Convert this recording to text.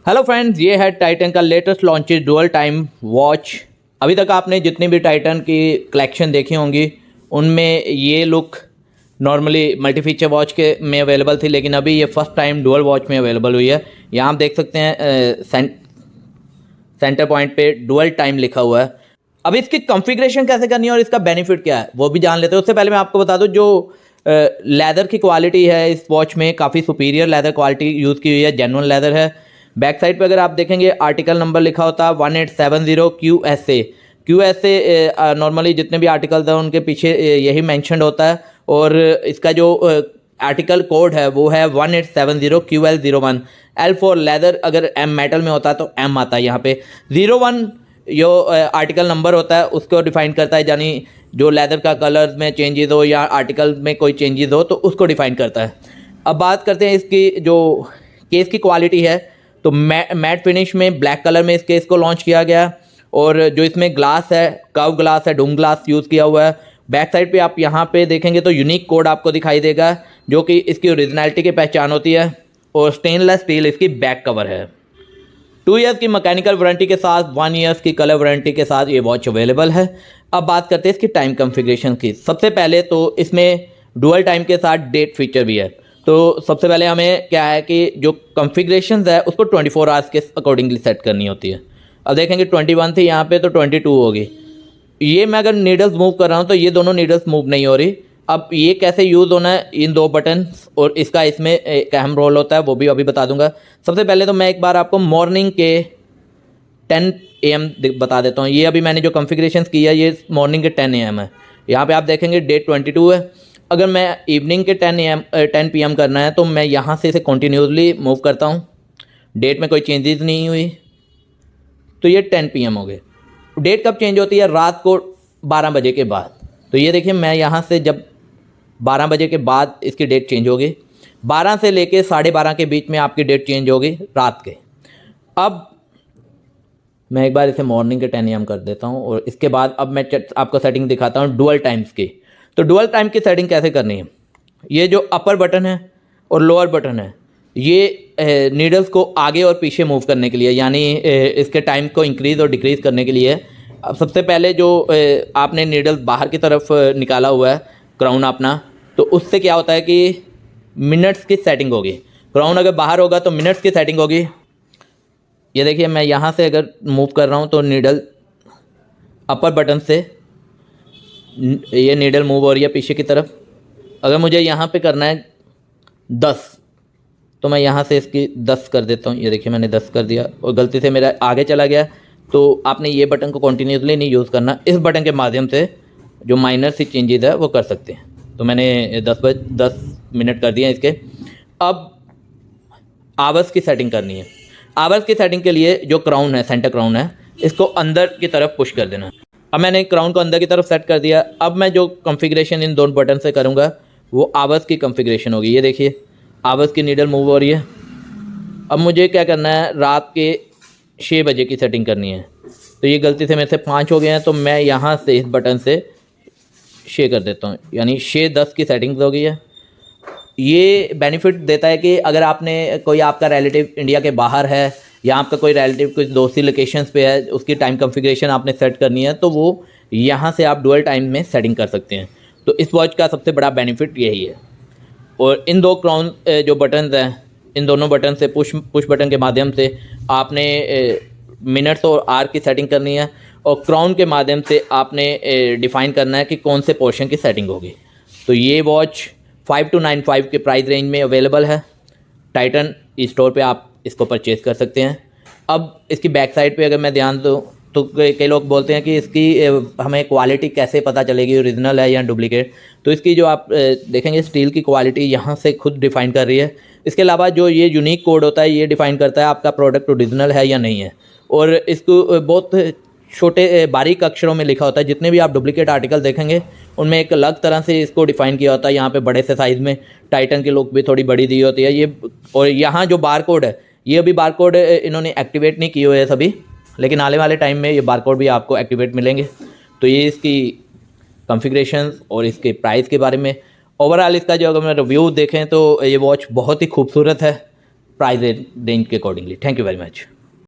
Hello friends, ये है Titan का latest launch dual time watch. अभी तक आपने जितनी भी टाइटन की कलेक्शन देखी होंगी उनमें ये look normally multi feature watch के में अवेलेबल थी, लेकिन अभी ये फर्स्ट टाइम डुअल वॉच में अवेलेबल हुई है। यहाँ आप देख सकते हैं सेंटर पॉइंट पे डुअल टाइम लिखा हुआ है। अब इसकी कॉन्फ़िगरेशन कैसे करनी है और इसका बेनिफिट क्या है वो भी जान लेते हैं। उससे पहले मैं आपको बता दूं, जो लेदर की क्वालिटी है इस वॉच में काफ़ी सुपीरियर लेदर क्वालिटी यूज़ की हुई है, जेन्युइन लेदर है। बैक साइड पे अगर आप देखेंगे आर्टिकल नंबर लिखा होता है 1870 QSA। QSA नॉर्मली जितने भी आर्टिकल्स हैं उनके पीछे यही मैंशनड होता है, और इसका जो आर्टिकल कोड है वो है 1870 QL01। L फॉर लेदर, अगर M मेटल में होता है तो M आता है यहाँ पे। 01 जो आर्टिकल नंबर होता है उसको डिफाइन करता है, यानी जो लेदर का कलर में चेंजेस हो या आर्टिकल में कोई चेंजेस हो तो उसको डिफाइन करता है। अब बात करते हैं इसकी जो केस की क्वालिटी है, तो मैट फिनिश में ब्लैक कलर में इस केस को लॉन्च किया गया, और जो इसमें ग्लास है, कर्व ग्लास है, डूम ग्लास यूज़ किया हुआ है। बैक साइड पे आप यहाँ पे देखेंगे तो यूनिक कोड आपको दिखाई देगा जो कि इसकी ओरिजिनलिटी की पहचान होती है, और स्टेनलेस स्टील इसकी बैक कवर है। 2 ईयर्स की मैकेनिकल वारंटी के साथ 1 ईयर्स की कलर वारंटी के साथ ये वॉच अवेलेबल है। अब बात करते हैं इसकी टाइम कॉन्फ़िगरेशन की। सबसे पहले तो इसमें डुअल टाइम के साथ डेट फीचर भी है। तो सबसे पहले हमें क्या है कि जो कॉन्फ़िगरेशन है उसको 24 आवर्स के अकॉर्डिंगली सेट करनी होती है। अब देखेंगे 21 थी यहाँ पे तो 22 होगी। ये मैं अगर नीडल्स मूव कर रहा हूँ तो ये दोनों नीडल्स मूव नहीं हो रही। अब ये कैसे यूज़ होना है, इन दो बटन और इसका इसमें एक अहम रोल होता है, वो भी अभी बता दूंगा। सबसे पहले तो मैं एक बार आपको मॉर्निंग के 10 AM बता देता हूँ। ये अभी मैंने जो कॉन्फ़िगरेशन किया ये मॉर्निंग के 10 AM है। यहाँ पे आप देखेंगे डेट 22 है। अगर मैं इवनिंग के 10 PM करना है तो मैं यहाँ से इसे कंटिन्यूसली मूव करता हूँ, डेट में कोई चेंजेस नहीं हुई तो ये 10 PM हो गए। डेट कब चेंज होती है? रात को 12 बजे के बाद। तो ये देखिए मैं यहाँ से जब 12 बजे के बाद इसकी डेट चेंज होगी, 12 से लेके 12:30 के बीच में आपकी डेट चेंज होगी रात के। अब मैं एक बार इसे मॉर्निंग के 10 AM कर देता हूँ, और इसके बाद अब मैं आपको सेटिंग दिखाता हूँ डुअल टाइम्स की। तो डुअल टाइम की सेटिंग कैसे करनी है, ये जो अपर बटन है और लोअर बटन है ये नीडल्स को आगे और पीछे मूव करने के लिए, यानी इसके टाइम को इंक्रीज़ और डिक्रीज़ करने के लिए। अब सबसे पहले जो आपने नीडल्स बाहर की तरफ निकाला हुआ है क्राउन अपना, तो उससे क्या होता है कि मिनट्स की सेटिंग होगी। क्राउन अगर बाहर होगा तो मिनट्स की सेटिंग होगी। ये देखिए मैं यहाँ से अगर मूव कर रहा हूँ तो नीडल अपर बटन से ये नीडल मूव हो रही है पीछे की तरफ। अगर मुझे यहाँ पे करना है 10 तो मैं यहाँ से इसकी 10 कर देता हूँ। ये देखिए मैंने 10 कर दिया और गलती से मेरा आगे चला गया। तो आपने ये बटन को कंटिन्यूसली नहीं यूज़ करना, इस बटन के माध्यम से जो माइनर सी चेंजेस है वो कर सकते हैं। तो मैंने 10 मिनट कर दिए इसके। अब आवर्स की सेटिंग करनी है। आवर्स की सेटिंग के लिए जो क्राउन है, सेंटर क्राउन है, इसको अंदर की तरफ पुश कर देना। अब मैंने क्राउन को अंदर की तरफ सेट कर दिया। अब मैं जो कॉन्फ़िगरेशन इन दोनों बटन से करूँगा वो आवर्स की कॉन्फ़िगरेशन होगी। ये देखिए आवर्स की नीडल मूव हो रही है। अब मुझे क्या करना है, रात के 6 बजे की सेटिंग करनी है। तो ये गलती से मेरे से 5 हो गए हैं, तो मैं यहाँ से इस बटन से 6 कर देता हूँ, यानी 6:10 की सेटिंग हो गई है। ये बेनिफिट देता है कि अगर आपने कोई आपका रिलेटिव इंडिया के बाहर है या आपका कोई रिलेटिव कुछ दोस्ती लोकेशंस पे है, उसकी टाइम कॉन्फ़िगरेशन आपने सेट करनी है तो वो यहाँ से आप डुअल टाइम में सेटिंग कर सकते हैं। तो इस वॉच का सबसे बड़ा बेनिफिट यही है। और इन दो क्राउन जो बटन्स हैं, इन दोनों बटन से पुश बटन के माध्यम से आपने मिनट्स और आवर की सेटिंग करनी है, और क्राउन के माध्यम से आपने डिफ़ाइन करना है कि कौन से पोर्शन की सेटिंग होगी। तो ये वॉच 5295 के प्राइस रेंज में अवेलेबल है। टाइटन स्टोर पे आप इसको परचेज़ कर सकते हैं। अब इसकी बैक साइड पे अगर मैं ध्यान दूँ तो कई लोग बोलते हैं कि इसकी हमें क्वालिटी कैसे पता चलेगी, ओरिजिनल है या डुप्लीकेट। तो इसकी जो आप देखेंगे स्टील की क्वालिटी यहाँ से खुद डिफ़ाइन कर रही है। इसके अलावा जो ये यूनिक कोड होता है ये डिफ़ाइन करता है आपका प्रोडक्ट ओरिजिनल है या नहीं है, और इसको बहुत छोटे बारीक अक्षरों में लिखा होता है। जितने भी आप डुप्लीकेट आर्टिकल देखेंगे उनमें एक अलग तरह से इसको डिफ़ाइन किया होता है। यहाँ पे बड़े से साइज़ में टाइटन की लुक भी थोड़ी बड़ी दी होती है ये। और यहाँ जो बार कोड है, ये अभी बार कोड इन्होंने एक्टिवेट नहीं किए हुए हैं सभी, लेकिन आने वाले टाइम में ये बार कोड भी आपको एक्टिवेट मिलेंगे। तो ये इसकी कॉन्फ़िगरेशन और इसके प्राइस के बारे में। ओवरऑल इसका जो अगर मैं रिव्यू देखें तो ये वॉच बहुत ही खूबसूरत है। प्राइस रेंज के accordingly. Thank you very much.